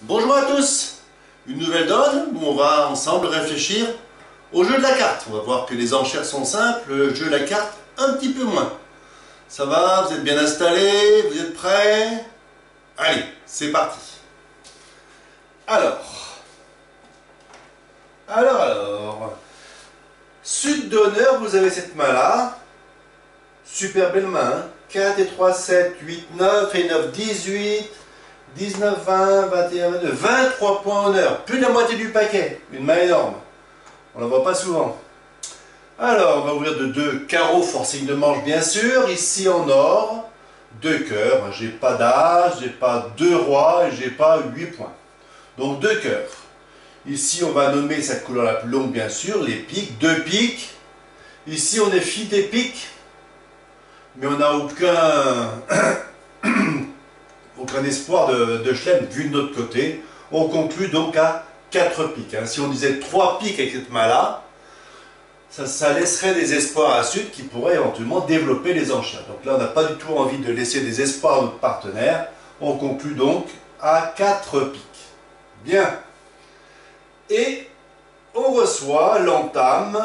Bonjour à tous, une nouvelle donne où on va ensemble réfléchir au jeu de la carte. On va voir que les enchères sont simples, le jeu de la carte un petit peu moins. Ça va, vous êtes bien installés, vous êtes prêts? Allez, c'est parti. Alors, sud d'honneur, vous avez cette main-là, super belle main, hein? 4 et 3, 7, 8, 9 et 9, 18, 19, 20, 21, 22, 23 points honneur, plus de la moitié du paquet, une main énorme, on la voit pas souvent. Alors, on va ouvrir de 2 carreaux, forcing de manche bien sûr, ici en or, 2 cœurs, j'ai pas d'as, j'ai pas 2 rois et j'ai pas 8 points. Donc 2 cœurs. Ici, on va nommer cette couleur la plus longue bien sûr, les piques, 2 piques. Ici, on est fit des piques, mais on n'a aucun espoir de chelem vu de notre côté. On conclut donc à 4 piques. Hein. Si on disait 3 piques avec cette main-là, ça laisserait des espoirs à Sud qui pourrait éventuellement développer les enchères. Donc là, on n'a pas du tout envie de laisser des espoirs à notre partenaire. On conclut donc à 4 piques. Bien. Et on reçoit l'entame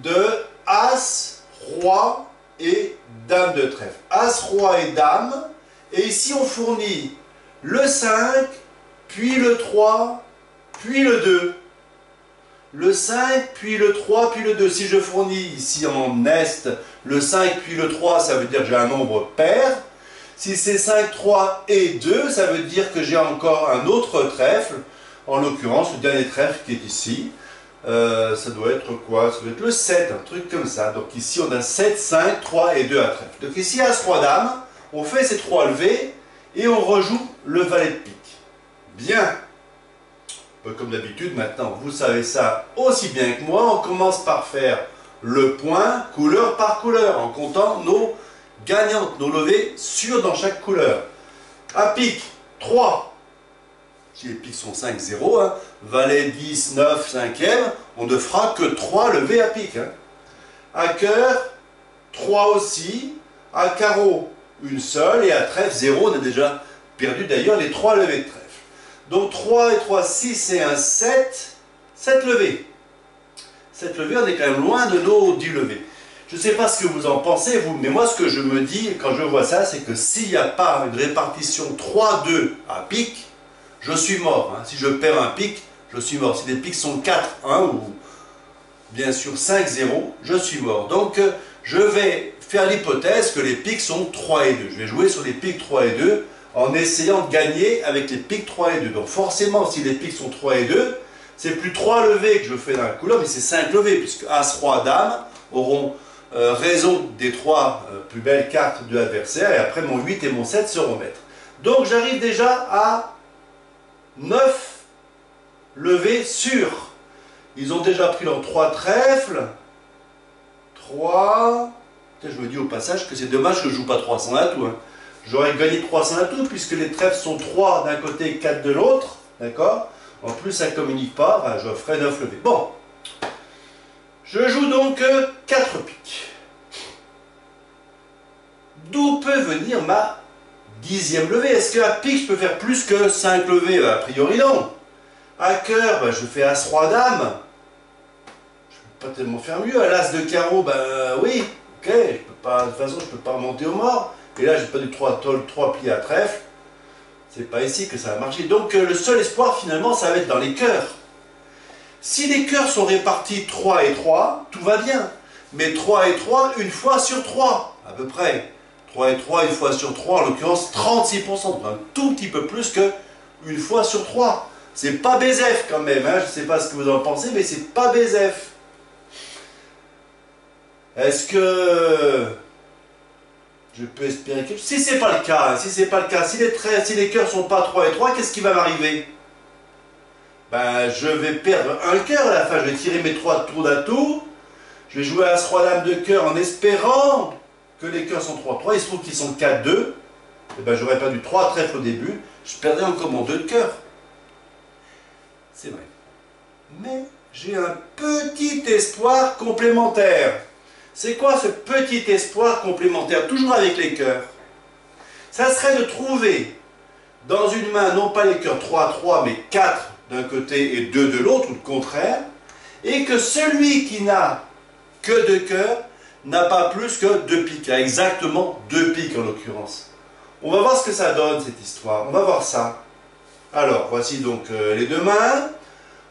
de As, Roi et Dame de trèfle. As, Roi et Dame. Et ici, on fournit le 5, puis le 3, puis le 2. Le 5, puis le 3, puis le 2. Si je fournis ici en Est le 5, puis le 3, ça veut dire que j'ai un nombre pair. Si c'est 5, 3 et 2, ça veut dire que j'ai encore un autre trèfle. En l'occurrence, le dernier trèfle qui est ici. Ça doit être quoi? Ça doit être le 7, un truc comme ça. Donc ici, on a 7, 5, 3 et 2 à trèfle. Donc ici, As, Roi, Dame. On fait ces 3 levées et on rejoue le valet de pique. Bien. Comme d'habitude, maintenant, vous savez ça aussi bien que moi. On commence par faire le point couleur par couleur en comptant nos gagnantes, nos levées sûres dans chaque couleur. À pique, 3. Si les piques sont 5, 0. Hein. Valet 10, 9, 5e. On ne fera que 3 levées à pique. Hein. À cœur, 3 aussi. À carreau, une seule. Et à trèfle, 0. On a déjà perdu d'ailleurs les 3 levées de trèfle. Donc 3 et 3, 6 et 1, 7. 7 levées. 7 levées, on est quand même loin de nos 10 levées. Je ne sais pas ce que vous en pensez, vous, mais moi ce que je me dis quand je vois ça, c'est que s'il n'y a pas une répartition 3-2 à pique, je suis mort. Hein. Si je perds un pique, je suis mort. Si les piques sont 4-1 ou bien sûr 5-0, je suis mort. Donc je vais faire l'hypothèse que les piques sont 3 et 2. Je vais jouer sur les piques 3 et 2 en essayant de gagner avec les piques 3 et 2. Donc forcément, si les piques sont 3 et 2, c'est plus 3 levées que je fais dans la couleur, mais c'est 5 levées, puisque As, Roi, Dame auront raison des 3 plus belles cartes de l'adversaire, et après mon 8 et mon 7 se remettent. Donc j'arrive déjà à 9 levées sûres. Ils ont déjà pris leurs 3 trèfles. 3. Je me dis au passage que c'est dommage que je ne joue pas 300 atout. Hein. J'aurais gagné 300 atout puisque les trèfles sont 3 d'un côté et 4 de l'autre. D'accord? En plus, ça ne communique pas. Enfin, je ferai 9 levées. Bon. Je joue donc 4 piques. D'où peut venir ma 10e levée? Est-ce qu'à pique, je peux faire plus que 5 levées? A priori, non. À cœur, ben, je fais As, Roi, Dame. Je ne peux pas tellement faire mieux. À l'As de carreau, ben oui. Ok, je peux pas, de toute façon, je ne peux pas remonter au mort. Et là, j'ai pas du 3 plis à trèfle. C'est pas ici que ça va marcher. Donc, le seul espoir, finalement, ça va être dans les cœurs. Si les cœurs sont répartis 3 et 3, tout va bien. Mais 3 et 3, une fois sur 3, à peu près. 3 et 3, une fois sur 3, en l'occurrence 36%. Un tout petit peu plus que une fois sur 3. C'est pas BZF quand même. Hein. Je ne sais pas ce que vous en pensez, mais c'est pas BZF. Est-ce que je peux espérer quelque chose? Si c'est pas le cas, si les cœurs sont pas 3 et 3, qu'est-ce qui va m'arriver? Ben, je vais perdre un cœur à la fin. Je vais tirer mes 3 tours d'atout. Je vais jouer As, Roi, Dame de cœur en espérant que les cœurs sont 3-3. Il se trouve qu'ils sont 4-2. Et ben, j'aurais perdu 3 trèfles au début. Je perdrais encore mon 2 de cœur. C'est vrai. Mais j'ai un petit espoir complémentaire. C'est quoi ce petit espoir complémentaire? Toujours avec les cœurs. Ça serait de trouver dans une main, non pas les cœurs 3-3, mais 4 d'un côté et 2 de l'autre, ou le contraire, et que celui qui n'a que 2 cœurs n'a pas plus que 2 piques, a exactement 2 piques en l'occurrence. On va voir ce que ça donne cette histoire, on va voir ça. Alors, voici donc les deux mains.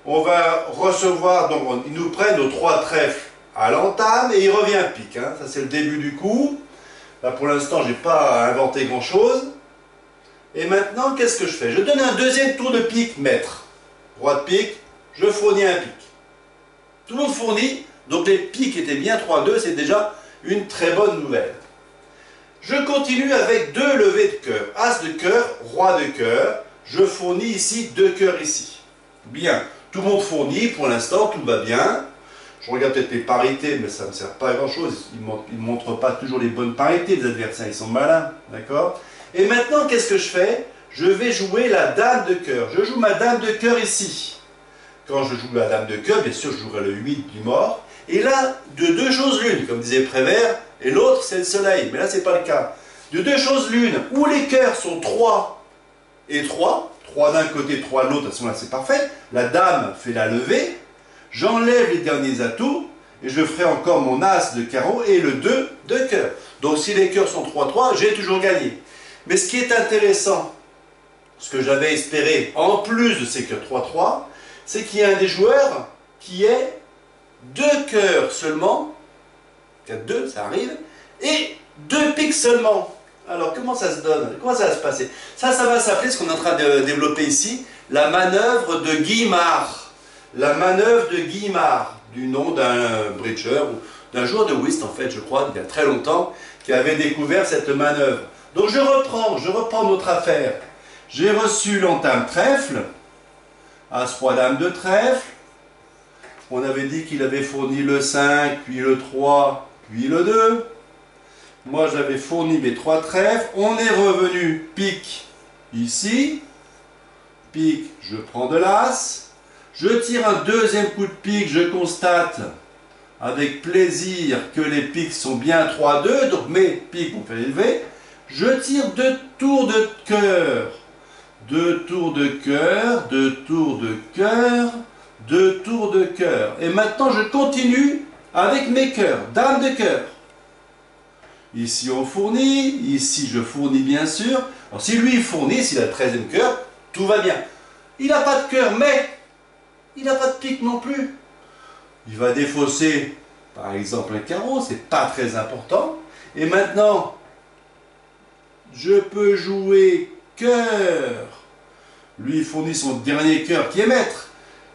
On va recevoir, donc ils nous prennent nos 3 trèfles à l'entame et il revient à pique. Hein. Ça c'est le début du coup. Là pour l'instant, je n'ai pas inventé grand chose. Et maintenant, qu'est-ce que je fais? Je donne un deuxième tour de pique maître. Roi de pique, je fournis un pique. Tout le monde fournit, donc les piques étaient bien 3-2, c'est déjà une très bonne nouvelle. Je continue avec 2 levées de cœur. As de cœur, roi de cœur. Je fournis ici 2 cœurs ici. Bien, tout le monde fournit, pour l'instant, tout va bien. Je regarde peut-être les parités, mais ça ne me sert pas à grand chose. Ils ne montrent pas toujours les bonnes parités, les adversaires, ils sont malins, d'accord? Et maintenant, qu'est-ce que je fais? Je vais jouer la dame de cœur. Je joue ma dame de cœur ici. Quand je joue la dame de cœur, bien sûr, je jouerai le 8 du mort. Et là, de 2 choses l'une, comme disait Prévert, et l'autre, c'est le soleil. Mais là, ce n'est pas le cas. De 2 choses l'une, où les cœurs sont 3 et 3, 3 d'un côté, 3 de l'autre, à ce moment-là, c'est parfait. La dame fait la levée. J'enlève les derniers atouts, et je ferai encore mon as de carreau et le 2 de cœur. Donc, si les cœurs sont 3-3, j'ai toujours gagné. Mais ce qui est intéressant, ce que j'avais espéré, en plus de ces cœurs 3-3, c'est qu'il y a un des joueurs qui ait 2 cœurs seulement, 4-2, ça arrive, et 2 piques seulement. Alors, comment ça se donne? Comment ça va se passer? Ça va s'appeler, ce qu'on est en train de développer ici, la manœuvre de Guimard. La manœuvre de Guimard, du nom d'un bridger, ou d'un joueur de whist, en fait, je crois, il y a très longtemps, qui avait découvert cette manœuvre. Donc, je reprends notre affaire. J'ai reçu l'entame trèfle, As, roi, dame de trèfle. On avait dit qu'il avait fourni le 5, puis le 3, puis le 2. Moi, j'avais fourni mes 3 trèfles. On est revenu pique ici. Pique, je prends de l'as. Je tire un deuxième coup de pique. Je constate avec plaisir que les piques sont bien 3-2. Donc mes piques ont fait élever. Je tire 2 tours de cœur. 2 tours de cœur, 2 tours de cœur, 2 tours de cœur. Et maintenant, je continue avec mes cœurs, dame de cœur. Ici, on fournit, ici, je fournis bien sûr. Alors, si lui fournit, s'il a le 13e cœur, tout va bien. Il n'a pas de cœur, mais il n'a pas de pique non plus. Il va défausser, par exemple, un carreau, c'est pas très important. Et maintenant, je peux jouer cœur. Lui fournit son dernier cœur qui est maître,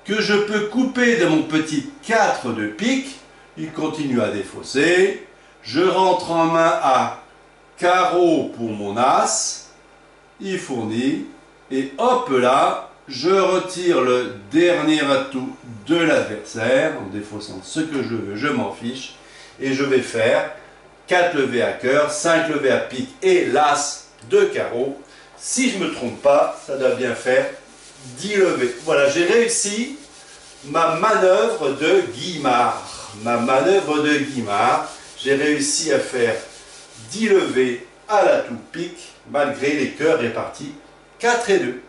que je peux couper de mon petit 4 de pique. Il continue à défausser. Je rentre en main à carreau pour mon as. Il fournit. Et hop là, je retire le dernier atout de l'adversaire en défaussant ce que je veux, je m'en fiche. Et je vais faire 4 levées à cœur, 5 levées à pique et l'as de carreau. Si je ne me trompe pas, ça doit bien faire 10 levées. Voilà, j'ai réussi ma manœuvre de Guimard. Ma manœuvre de Guimard. J'ai réussi à faire 10 levées à la toute pique, malgré les cœurs répartis 4 et 2.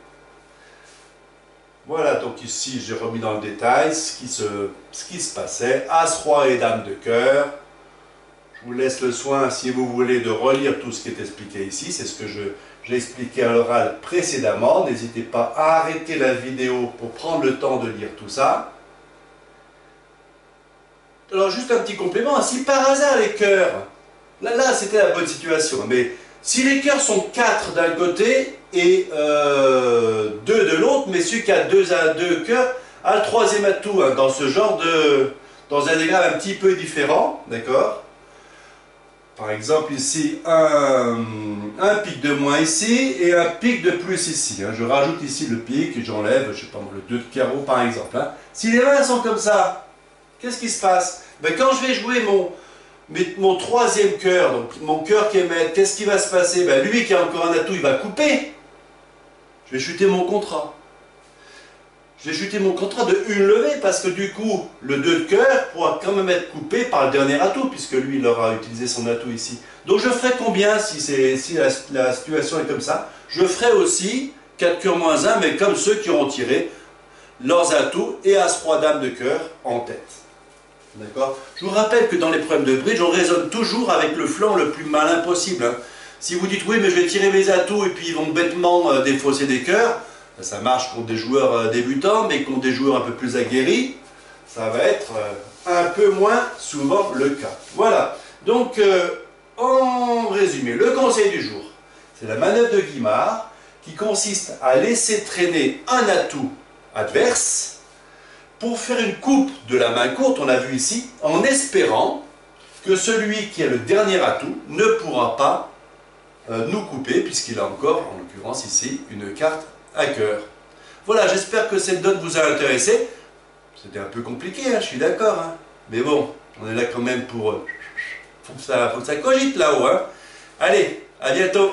Voilà, donc ici, j'ai remis dans le détail ce qui se passait. As, roi et dame de cœur. Je vous laisse le soin, si vous voulez, de relire tout ce qui est expliqué ici. C'est ce que j'ai expliqué à l'oral précédemment. N'hésitez pas à arrêter la vidéo pour prendre le temps de lire tout ça. Alors, juste un petit complément. Si par hasard les cœurs, là c'était la bonne situation, mais si les cœurs sont 4 d'un côté et 2 de l'autre, mais celui qui a 2 cœurs a le 3e atout, hein, dans ce genre dans un diagramme un petit peu différent, d'accord? Par exemple ici, un pic de moins ici et un pic de plus ici. Hein. Je rajoute ici le pic et j'enlève, je sais pas, le 2 de carreau par exemple. Hein. Si les mains sont comme ça, qu'est-ce qui se passe? Ben, quand je vais jouer mon 3e cœur, donc mon cœur qui est maître, qu'est-ce qui va se passer? Ben, lui qui a encore un atout, il va couper. Je vais chuter mon contrat. Je vais chuter mon contrat de une levée parce que du coup, le 2 de cœur pourra quand même être coupé par le dernier atout puisque lui, il aura utilisé son atout ici. Donc je ferai combien si la situation est comme ça? Je ferai aussi 4 cœurs moins 1, mais comme ceux qui auront tiré leurs atouts et As-Roi Dame de cœur en tête. D'accord? Je vous rappelle que dans les problèmes de bridge, on raisonne toujours avec le flanc le plus malin possible. Hein. Si vous dites oui, mais je vais tirer mes atouts et puis ils vont bêtement défausser des cœurs, ça marche contre des joueurs débutants, mais contre des joueurs un peu plus aguerris, ça va être un peu moins souvent le cas. Voilà. Donc, en résumé, le conseil du jour, c'est la manœuvre de Guimard qui consiste à laisser traîner un atout adverse pour faire une coupe de la main courte, on a vu ici, en espérant que celui qui a le dernier atout ne pourra pas nous couper, puisqu'il a encore, en l'occurrence ici, une carte à cœur. Voilà, j'espère que cette donne vous a intéressé. C'était un peu compliqué, hein, je suis d'accord, hein. Mais bon, on est là quand même pour... faut que ça cogite là-haut. Hein. Allez, à bientôt.